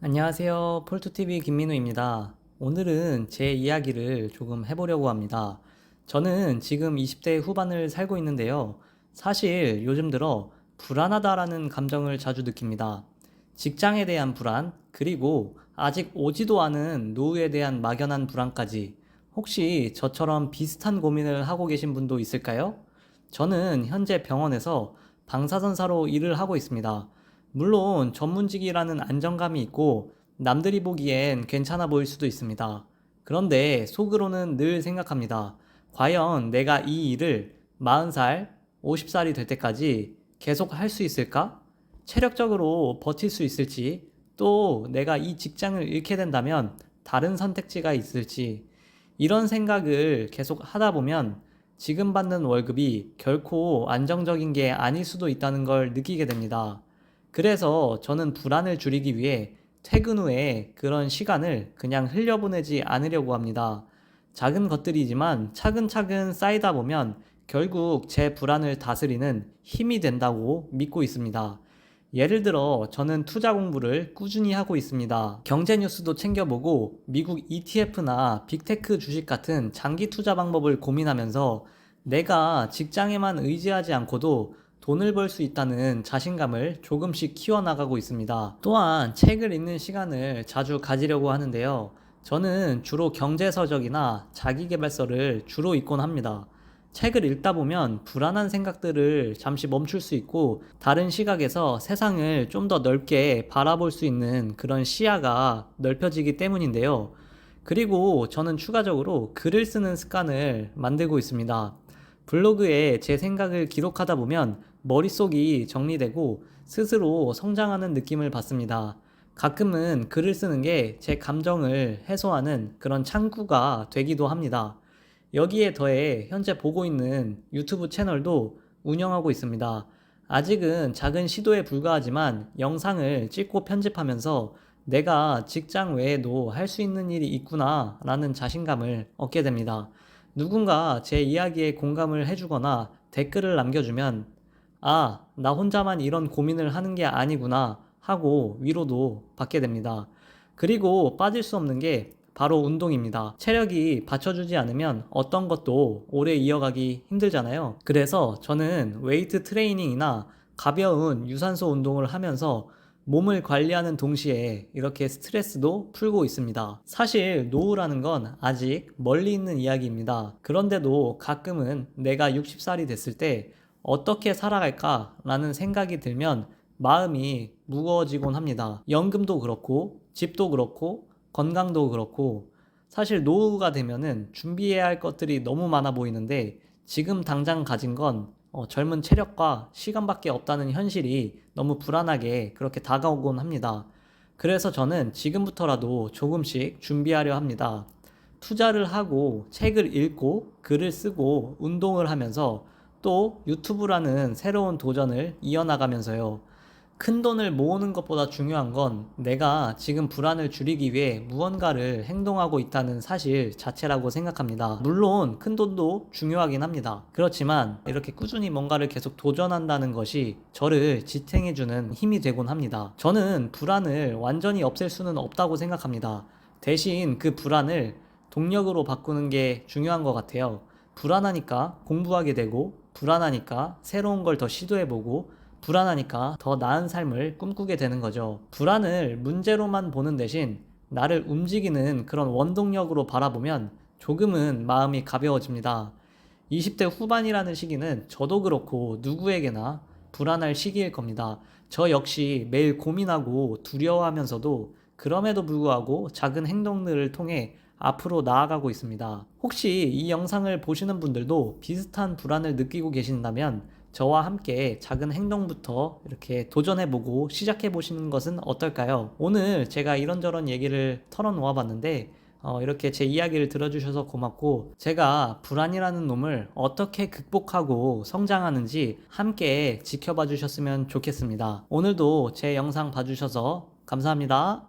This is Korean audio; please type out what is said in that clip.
안녕하세요. 폴토TV 김민우입니다. 오늘은 제 이야기를 조금 해보려고 합니다. 저는 지금 20대 후반을 살고 있는데요. 사실 요즘 들어 불안하다라는 감정을 자주 느낍니다. 직장에 대한 불안, 그리고 아직 오지도 않은 노후에 대한 막연한 불안까지. 혹시 저처럼 비슷한 고민을 하고 계신 분도 있을까요? 저는 현재 병원에서 방사선사로 일을 하고 있습니다. 물론 전문직이라는 안정감이 있고 남들이 보기엔 괜찮아 보일 수도 있습니다. 그런데 속으로는 늘 생각합니다. 과연 내가 이 일을 40살, 50살이 될 때까지 계속 할 수 있을까? 체력적으로 버틸 수 있을지, 또 내가 이 직장을 잃게 된다면 다른 선택지가 있을지, 이런 생각을 계속 하다 보면 지금 받는 월급이 결코 안정적인 게 아닐 수도 있다는 걸 느끼게 됩니다. 그래서 저는 불안을 줄이기 위해 퇴근 후에 그런 시간을 그냥 흘려보내지 않으려고 합니다. 작은 것들이지만 차근차근 쌓이다 보면 결국 제 불안을 다스리는 힘이 된다고 믿고 있습니다. 예를 들어 저는 투자 공부를 꾸준히 하고 있습니다. 경제 뉴스도 챙겨보고 미국 ETF나 빅테크 주식 같은 장기 투자 방법을 고민하면서 내가 직장에만 의지하지 않고도 돈을 벌 수 있다는 자신감을 조금씩 키워나가고 있습니다. 또한 책을 읽는 시간을 자주 가지려고 하는데요. 저는 주로 경제서적이나 자기계발서를 주로 읽곤 합니다. 책을 읽다 보면 불안한 생각들을 잠시 멈출 수 있고 다른 시각에서 세상을 좀 더 넓게 바라볼 수 있는 그런 시야가 넓혀지기 때문인데요. 그리고 저는 추가적으로 글을 쓰는 습관을 만들고 있습니다. 블로그에 제 생각을 기록하다 보면 머릿속이 정리되고 스스로 성장하는 느낌을 받습니다. 가끔은 글을 쓰는 게 제 감정을 해소하는 그런 창구가 되기도 합니다. 여기에 더해 현재 보고 있는 유튜브 채널도 운영하고 있습니다. 아직은 작은 시도에 불과하지만 영상을 찍고 편집하면서 내가 직장 외에도 할 수 있는 일이 있구나 라는 자신감을 얻게 됩니다. 누군가 제 이야기에 공감을 해주거나 댓글을 남겨주면 나 혼자만 이런 고민을 하는 게 아니구나 하고 위로도 받게 됩니다. 그리고 빠질 수 없는 게 바로 운동입니다. 체력이 받쳐주지 않으면 어떤 것도 오래 이어가기 힘들잖아요. 그래서 저는 웨이트 트레이닝이나 가벼운 유산소 운동을 하면서 몸을 관리하는 동시에 이렇게 스트레스도 풀고 있습니다. 사실 노후라는 건 아직 멀리 있는 이야기입니다. 그런데도 가끔은 내가 60살이 됐을 때 어떻게 살아갈까 라는 생각이 들면 마음이 무거워지곤 합니다. 연금도 그렇고 집도 그렇고 건강도 그렇고 사실 노후가 되면은 준비해야 할 것들이 너무 많아 보이는데 지금 당장 가진 건 젊은 체력과 시간밖에 없다는 현실이 너무 불안하게 그렇게 다가오곤 합니다. 그래서 저는 지금부터라도 조금씩 준비하려 합니다. 투자를 하고 책을 읽고 글을 쓰고 운동을 하면서 또 유튜브라는 새로운 도전을 이어나가면서요. 큰 돈을 모으는 것보다 중요한 건 내가 지금 불안을 줄이기 위해 무언가를 행동하고 있다는 사실 자체라고 생각합니다. 물론 큰 돈도 중요하긴 합니다. 그렇지만 이렇게 꾸준히 뭔가를 계속 도전한다는 것이 저를 지탱해주는 힘이 되곤 합니다. 저는 불안을 완전히 없앨 수는 없다고 생각합니다. 대신 그 불안을 동력으로 바꾸는 게 중요한 것 같아요. 불안하니까 공부하게 되고, 불안하니까 새로운 걸 더 시도해보고, 불안하니까 더 나은 삶을 꿈꾸게 되는 거죠. 불안을 문제로만 보는 대신 나를 움직이는 그런 원동력으로 바라보면 조금은 마음이 가벼워집니다. 20대 후반이라는 시기는 저도 그렇고 누구에게나 불안할 시기일 겁니다. 저 역시 매일 고민하고 두려워하면서도 그럼에도 불구하고 작은 행동들을 통해 앞으로 나아가고 있습니다. 혹시 이 영상을 보시는 분들도 비슷한 불안을 느끼고 계신다면 저와 함께 작은 행동부터 이렇게 도전해보고 시작해보시는 것은 어떨까요? 오늘 제가 이런저런 얘기를 털어놓아 봤는데 이렇게 제 이야기를 들어주셔서 고맙고 제가 불안이라는 놈을 어떻게 극복하고 성장하는지 함께 지켜봐 주셨으면 좋겠습니다. 오늘도 제 영상 봐주셔서 감사합니다.